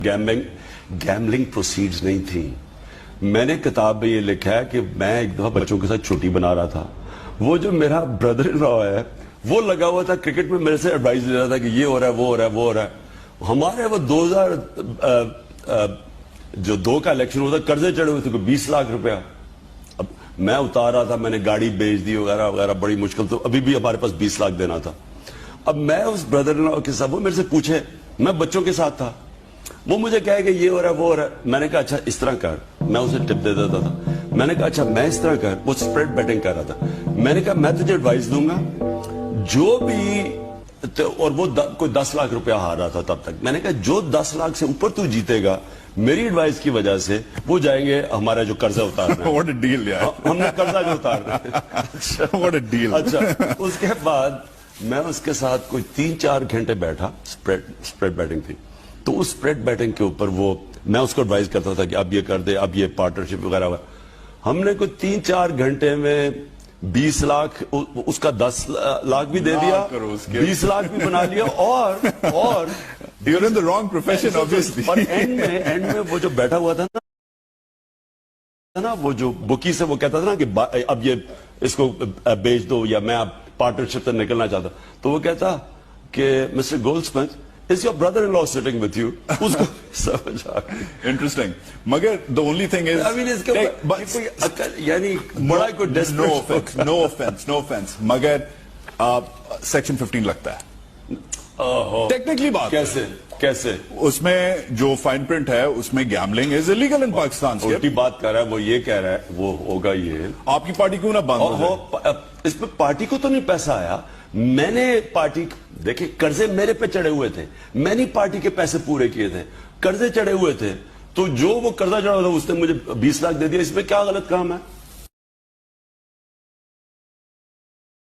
Gambling proceeds नहीं थी। मैंने किताब में ये लिखा है कि मैं एक दफा बच्चों के साथ छुट्टी बना रहा था। वो जो मेरा ब्रदर इन लॉ है वो लगा हुआ था क्रिकेट में, मेरे से एडवाइस ले रहा था कि ये हो रहा है, वो हो रहा है, वो हो रहा है। हमारे वो 2002 का इलेक्शन हुआ था, कर्जे चढ़े हुए थे 20 लाख रुपया। अब मैं उतार रहा था, मैंने गाड़ी बेच दी वगैरह वगैरह, बड़ी मुश्किल, तो अभी भी हमारे पास 20 लाख देना था। अब मैं उस ब्रदर इन लॉ के साथ, वो मेरे से पूछे, मैं बच्चों के साथ था, वो मुझे कहे कि ये हो रहा है, वो हो रहा है। मैंने कहा अच्छा इस तरह कर, मैं उसे टिप दे देता था। मैंने कहा अच्छा मैं इस तरह कर, वो स्प्रेड बेटिंग कर रहा था। मैंने कहा मैं तुझे एडवाइस दूंगा जो भी, तो, और वो कोई 10 लाख रुपया हार रहा था तब तक। मैंने कहा जो 10 लाख से ऊपर तू जीतेगा मेरी एडवाइस की वजह से, वो जाएंगे हमारा जो कर्जा उतारना है। What a deal, यार। हमने कर्जा जो उतारना है। What a deal। अच्छा, उसके बाद मैं उसके साथ कोई 3-4 घंटे बैठा, स्प्रेड बैटिंग थी, तो उस स्प्रेड बैटिंग के ऊपर वो, मैं उसको एडवाइस करता था कि अब ये कर दे, अब ये पार्टनरशिप वगैरह। हमने कोई 3-4 घंटे में 20 लाख, उसका 10 लाख भी दे दिया, 20 लाख भी बना लिया, और You're in the wrong profession, obviously। और एंड में वो जो बैठा हुआ था ना, वो जो बुकी से वो कहता था ना कि अब ये इसको बेच दो, या मैं अब पार्टनरशिप से निकलना चाहता, तो वो कहता कि mister Goldsmith, is your brother-in-law sitting with you? उसको समझ आ गया। Interesting। मगर the only thing is, I mean, इसके कोई अकल, यानी बड़ा कोई desperate, no offense, मगर सेक्शन 15 लगता है। टेक्निकली बात कैसे उसमें जो फाइन प्रिंट है उसमें गैम्बलिंग इज इलीगल इन पाकिस्तान। उल्टी बात कर रहा है वो, ये कह रहा है वो होगा ये। आपकी पार्टी क्यों ना बंद हो? इसमें पार्टी को तो नहीं पैसा आया, मैंने पार्टी, देखिए कर्जे मेरे पे चढ़े हुए थे, मैंने पार्टी के पैसे पूरे किए थे, कर्जे चढ़े हुए थे, तो जो वो कर्जा चढ़ा था उसने मुझे 20 लाख दे दिया, इसमें क्या गलत काम है?